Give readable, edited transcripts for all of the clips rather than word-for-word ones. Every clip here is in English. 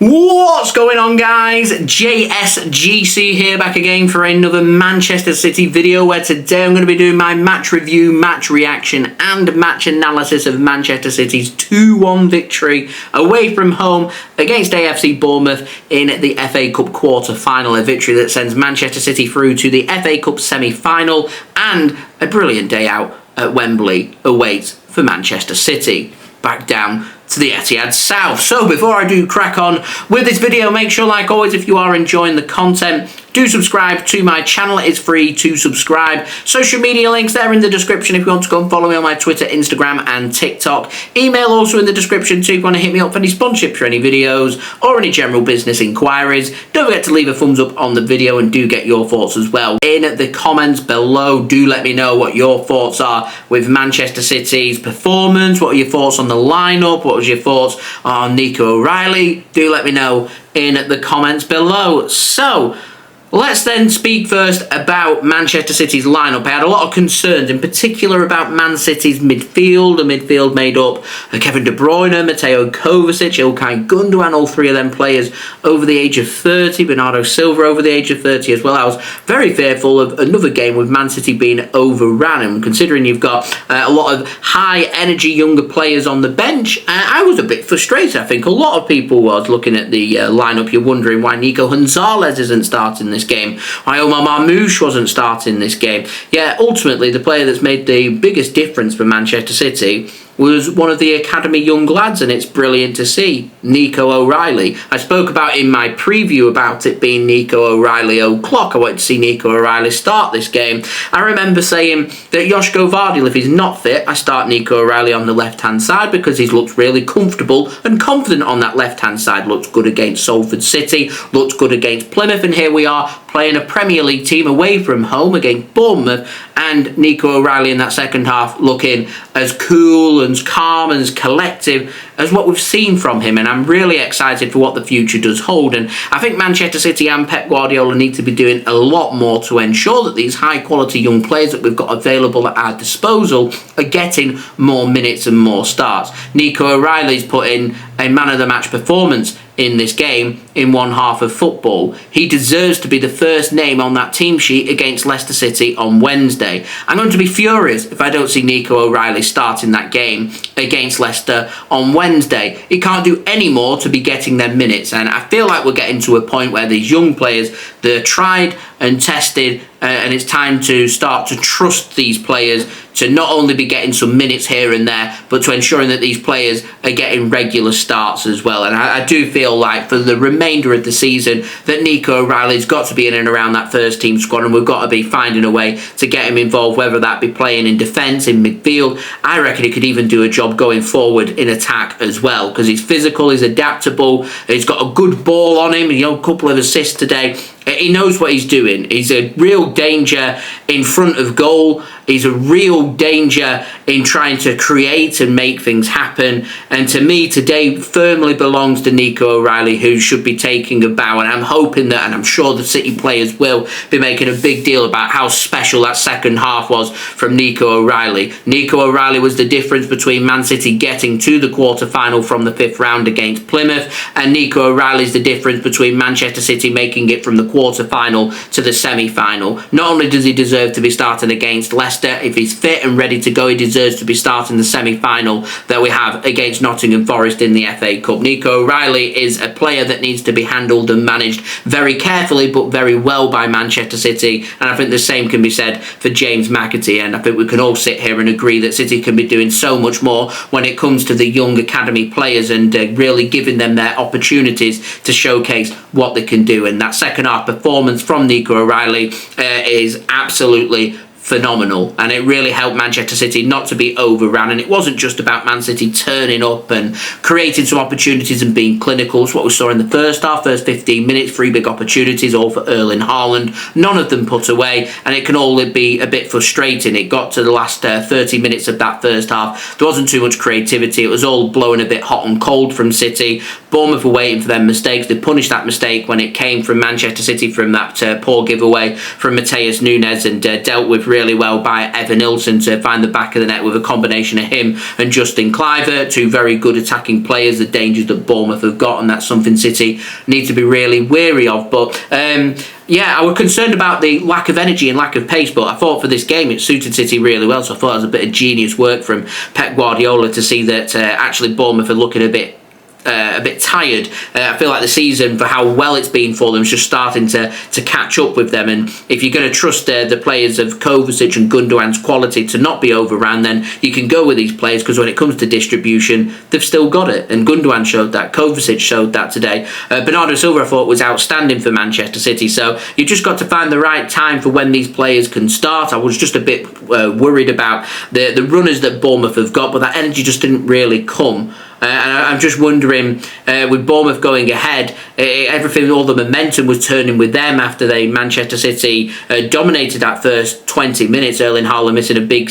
What's going on, guys? JSGC here, back again for another Manchester City video, where today I'm going to be doing my match review, match reaction and match analysis of Manchester City's 2-1 victory away from home against AFC Bournemouth in the FA Cup quarter-final, a victory that sends Manchester City through to the FA Cup semi-final, and a brilliant day out at Wembley awaits for Manchester City. Back down to the Etihad South. So before I do crack on with this video, make sure, like always, if you are enjoying the content, do subscribe to my channel. It is free to subscribe. Social media links there in the description if you want to go and follow me on my Twitter, Instagram and TikTok. Email also in the description too if you want to hit me up for any sponsorship for any videos or any general business inquiries. Don't forget to leave a thumbs up on the video and do get your thoughts as well in the comments below. Do let me know what your thoughts are with Manchester City's performance. What are your thoughts on the lineup? What was your thoughts on Nico O'Reilly? Do let me know in the comments below. So let's then speak first about Manchester City's lineup. I had a lot of concerns, in particular about Man City's midfield, a midfield made up of Kevin De Bruyne, Mateo Kovacic, Ilkay Gundogan, all three of them players over the age of 30, Bernardo Silva over the age of 30 as well. I was very fearful of another game with Man City being overrun, and considering you've got a lot of high energy younger players on the bench, I was a bit frustrated. I think a lot of people was looking at the lineup. You're wondering why Nico Gonzalez isn't starting this game, why Omar Marmoush wasn't starting this game. Yeah, ultimately the player that's made the biggest difference for Manchester City was one of the academy young lads, and it's brilliant to see, Nico O'Reilly. I spoke about in my preview about it being Nico O'Reilly o'clock. I wanted to see Nico O'Reilly start this game. I remember saying that Josko Gvardiol, if he's not fit, I start Nico O'Reilly on the left-hand side because he's looked really comfortable and confident on that left-hand side. Looked good against Salford City, looked good against Plymouth, and here we are playing a Premier League team away from home against Bournemouth, and Nico O'Reilly in that second half looking as cool and as calm and as collective as what we've seen from him, and I'm really excited for what the future does hold. And I think Manchester City and Pep Guardiola need to be doing a lot more to ensure that these high quality young players that we've got available at our disposal are getting more minutes and more starts. Nico O'Reilly's put in a man of the match performance in this game in one half of football. He deserves to be the first name on that team sheet against Leicester City on Wednesday. I'm going to be furious if I don't see Nico O'Reilly starting that game against Leicester on Wednesday. He can't do any more to be getting their minutes, and I feel like we're getting to a point where these young players, they're tried and tested, and it's time to start to trust these players to not only be getting some minutes here and there, but to ensuring that these players are getting regular starts as well. And I do feel like for the remainder of the season that Nico O'Reilly's got to be in and around that first team squad, and we've got to be finding a way to get him involved, whether that be playing in defence, in midfield. I reckon he could even do a job going forward in attack as well, because he's physical, he's adaptable, he's got a good ball on him, you know, a couple of assists today. He knows what he's doing. He's a real danger in front of goal. He's a real danger in trying to create and make things happen. And to me, today firmly belongs to Nico O'Reilly, who should be taking a bow. And I'm hoping that, and I'm sure the City players will be making a big deal about how special that second half was from Nico O'Reilly. Nico O'Reilly was the difference between Man City getting to the quarter-final from the 5th round against Plymouth, and Nico O'Reilly's the difference between Manchester City making it from the quarter-final to the semi-final. Not only does he deserve to be starting against Leicester, if he's fit and ready to go, he deserves to be starting the semi-final that we have against Nottingham Forest in the FA Cup. Nico O'Reilly is a player that needs to be handled and managed very carefully but very well by Manchester City, and I think the same can be said for James McAtee, and I think we can all sit here and agree that City can be doing so much more when it comes to the young academy players and really giving them their opportunities to showcase what they can do. And that second half performance from Nico O'Reilly is absolutely phenomenal, and it really helped Manchester City not to be overrun. And it wasn't just about Man City turning up and creating some opportunities and being clinical. It's what we saw in the first half, first 15 minutes, 3 big opportunities, all for Erling Haaland, none of them put away, and it can all be a bit frustrating. It got to the last 30 minutes of that first half, there wasn't too much creativity, it was all blowing a bit hot and cold from City, Bournemouth were waiting for their mistakes. They punished that mistake when it came from Manchester City from that poor giveaway from Matheus Nunes, and dealt with really well by Evanilson to find the back of the net with a combination of him and Justin Kluivert, two very good attacking players, the dangers that Bournemouth have got, and that's something City need to be really wary of. But yeah, I was concerned about the lack of energy and lack of pace, but I thought for this game it suited City really well, so I thought it was a bit of genius work from Pep Guardiola to see that actually Bournemouth are looking a bit tired. I feel like the season, for how well it's been for them, is just starting to catch up with them. And if you're going to trust the players of Kovacic and Gundogan's quality to not be overran, then you can go with these players, because when it comes to distribution, they've still got it. And Gundogan showed that. Kovacic showed that today. Bernardo Silva, I thought, was outstanding for Manchester City. So you just got to find the right time for when these players can start. I was just a bit worried about the runners that Bournemouth have got, but that energy just didn't really come. And I'm just wondering, with Bournemouth going ahead, everything, all the momentum was turning with them after Manchester City dominated that first 20 minutes. Erling Haaland missing a big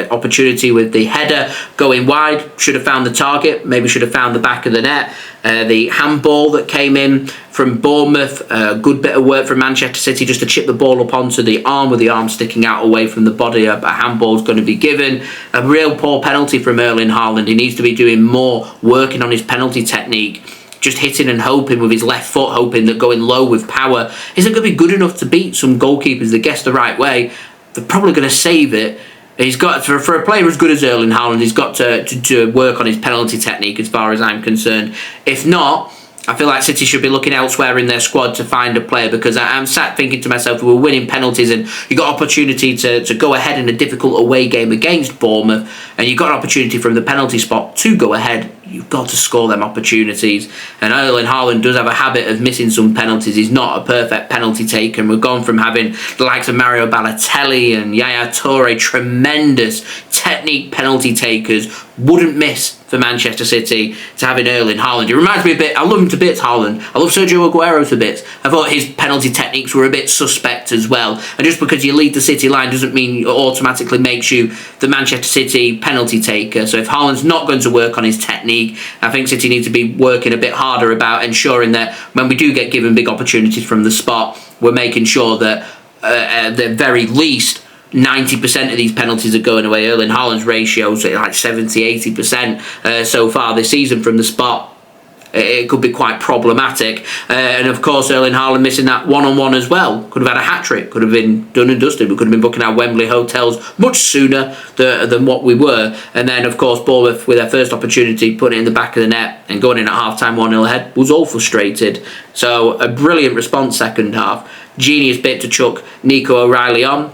opportunity with the header going wide. Should have found the target, maybe should have found the back of the net. The handball that came in from Bournemouth, a good bit of work from Manchester City just to chip the ball up onto the arm, with the arm sticking out away from the body. A handball is going to be given. A real poor penalty from Erling Haaland. He needs to be doing more, working on his penalty technique. Just hitting and hoping with his left foot, hoping that going low with power isn't going to be good enough to beat some goalkeepers that guess the right way. They're probably going to save it. He's got, for a player as good as Erling Haaland, he's got to work on his penalty technique, as far as I'm concerned. If not, I feel like City should be looking elsewhere in their squad to find a player, because I'm sat thinking to myself, we were winning penalties and you got opportunity to go ahead in a difficult away game against Bournemouth, and you got an opportunity from the penalty spot to go ahead. You've got to score them opportunities. And Erling Haaland does have a habit of missing some penalties. He's not a perfect penalty taker. And we've gone from having the likes of Mario Balotelli and Yaya Toure, tremendous technique penalty takers, wouldn't miss for Manchester City, to having Erling Haaland. It reminds me a bit, I love him to bits, Haaland. I love Sergio Aguero to bits. I thought his penalty techniques were a bit suspect as well. And just because you lead the City line doesn't mean it automatically makes you the Manchester City penalty taker. So if Haaland's not going to work on his technique, I think City need to be working a bit harder about ensuring that when we do get given big opportunities from the spot, we're making sure that at the very least 90% of these penalties are going away. Erling Haaland's ratios are like 70-80% so far this season from the spot. It could be quite problematic. And of course, Erling Haaland missing that one-on-one as well. Could have had a hat-trick. Could have been done and dusted. We could have been booking our Wembley hotels much sooner than what we were. And then, of course, Bournemouth, with their first opportunity, putting it in the back of the net and going in at half-time 1-0 ahead, was all frustrated. So, a brilliant response second half. Genius bit to chuck Nico O'Reilly on.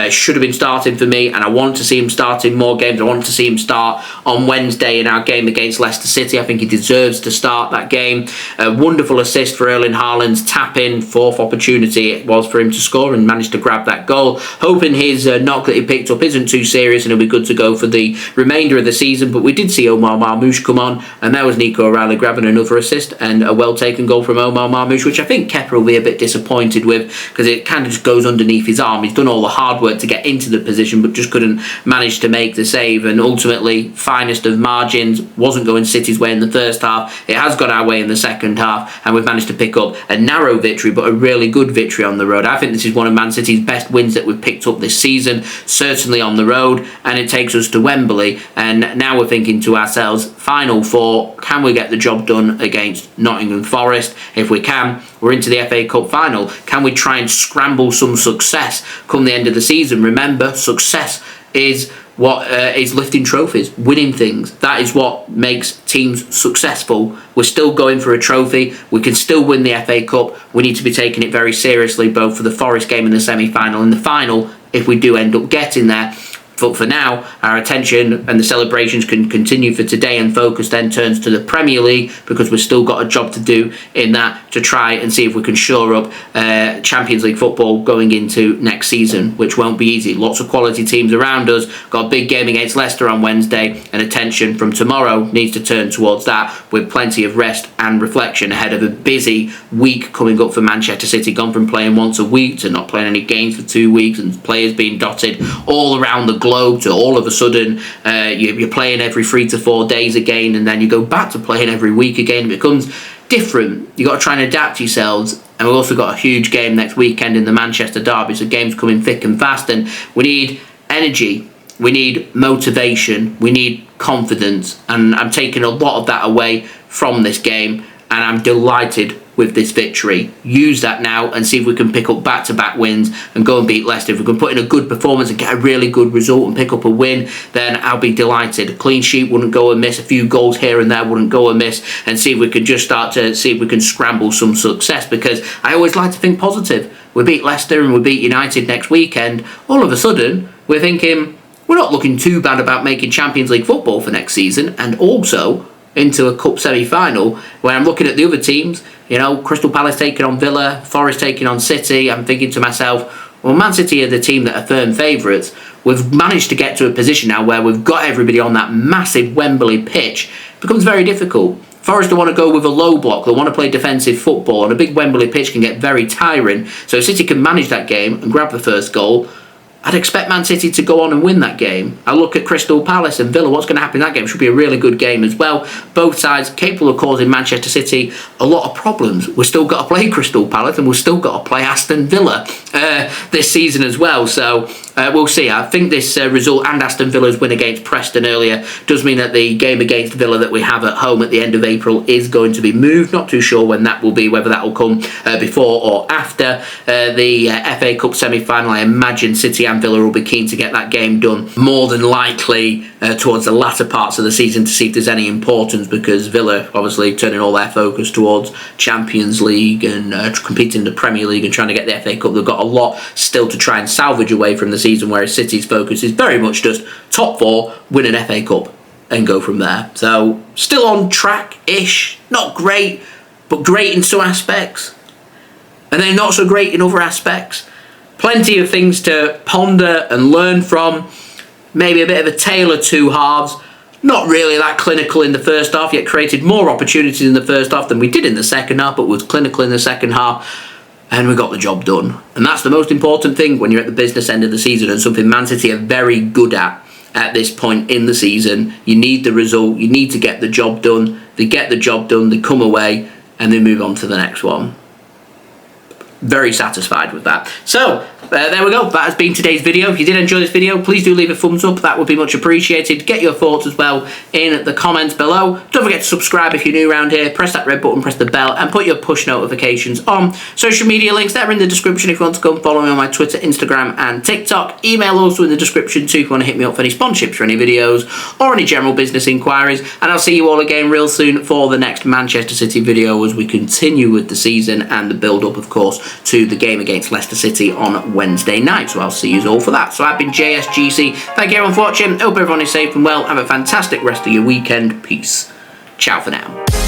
Should have been starting for me, and I want to see him start in more games. I want to see him start on Wednesday in our game against Leicester City. I think he deserves to start that game. A wonderful assist for Erling Haaland's tap-in, fourth opportunity it was for him to score, and managed to grab that goal. Hoping his knock that he picked up isn't too serious and he'll be good to go for the remainder of the season. But we did see Omar Marmoush come on, and there was Nico O'Reilly grabbing another assist, and a well-taken goal from Omar Marmoush, which I think Kepa will be a bit disappointed with, because it kind of just goes underneath his arm. He's done all the hard work to get into the position, but just couldn't manage to make the save. And ultimately, finest of margins, wasn't going City's way in the first half. It has gone our way in the second half, and we've managed to pick up a narrow victory, but a really good victory on the road. I think this is one of Man City's best wins that we've picked up this season, certainly on the road, and it takes us to Wembley. And now we're thinking to ourselves, Final Four, can we get the job done against Nottingham Forest? If we can, we're into the FA Cup final. Can we try and scramble some success come the end of the season? Remember, success is what is lifting trophies, winning things. That is what makes teams successful. We're still going for a trophy. We can still win the FA Cup. We need to be taking it very seriously, both for the Forest game in the semi-final and the final, if we do end up getting there. But for now, our attention and the celebrations can continue for today, and focus then turns to the Premier League, because we've still got a job to do in that, to try and see if we can shore up Champions League football going into next season, which won't be easy. Lots of quality teams around us. Got a big game against Leicester on Wednesday, and attention from tomorrow needs to turn towards that, with plenty of rest and reflection ahead of a busy week coming up for Manchester City. Gone from playing once a week to not playing any games for 2 weeks, and players being dotted all around the globe to all of a sudden you're playing every 3 to 4 days again, and then you go back to playing every week again. It becomes different. You've got to try and adapt yourselves. And we've also got a huge game next weekend in the Manchester derby, so games coming thick and fast, and we need energy, we need motivation, we need confidence, and I'm taking a lot of that away from this game, and I'm delighted with this victory. Use that now and see if we can pick up back-to-back wins and go and beat Leicester. If we can put in a good performance and get a really good result and pick up a win, then I'll be delighted. A clean sheet wouldn't go amiss, a few goals here and there wouldn't go amiss, and see if we can just start to see if we can scramble some success, because I always like to think positive. We beat Leicester and we beat United next weekend. All of a sudden, we're thinking we're not looking too bad about making Champions League football for next season, and also into a cup semi-final, where I'm looking at the other teams, you know, Crystal Palace taking on Villa, Forest taking on City. I'm thinking to myself, well, Man City are the team that are firm favourites. We've managed to get to a position now where we've got everybody on that massive Wembley pitch. It becomes very difficult. Forest want to go with a low block, they want to play defensive football, and a big Wembley pitch can get very tiring. So if City can manage that game and grab the first goal, I'd expect Man City to go on and win that game. I look at Crystal Palace and Villa. What's going to happen in that game? Should be a really good game as well. Both sides capable of causing Manchester City a lot of problems. We've still got to play Crystal Palace, and we've still got to play Aston Villa this season as well. So we'll see. I think this result and Aston Villa's win against Preston earlier does mean that the game against Villa that we have at home at the end of April is going to be moved. Not too sure when that will be, whether that will come before or after the FA Cup semi-final. I imagine City and Villa will be keen to get that game done, more than likely towards the latter parts of the season, to see if there's any importance, because Villa obviously turning all their focus towards Champions League and competing in the Premier League and trying to get the FA Cup. They've got a lot still to try and salvage away from the season, whereas City's focus is very much just top 4, win an FA Cup and go from there. So still on track-ish, not great, but great in some aspects, and then not so great in other aspects. Plenty of things to ponder and learn from. Maybe a bit of a tale of two halves. Not really that clinical in the first half, yet created more opportunities in the first half than we did in the second half, but was clinical in the second half. And we got the job done. And that's the most important thing when you're at the business end of the season, and something Man City are very good at this point in the season. You need the result. You need to get the job done. They get the job done. They come away and they move on to the next one. Very satisfied with that. So there we go. That has been today's video. If you did enjoy this video, please do leave a thumbs up. That would be much appreciated. Get your thoughts as well in the comments below. Don't forget to subscribe if you're new around here. Press that red button, press the bell, and put your push notifications on. Social media links, they're in the description if you want to go and follow me on my Twitter, Instagram, and TikTok. Email also in the description too if you want to hit me up for any sponsorships for any videos or any general business inquiries. And I'll see you all again real soon for the next Manchester City video as we continue with the season and the build-up, of course, to the game against Leicester City on Wednesday night. So I'll see you all for that. So I've been JSGC. Thank you everyone for watching. Hope everyone is safe and well. Have a fantastic rest of your weekend. Peace. Ciao for now.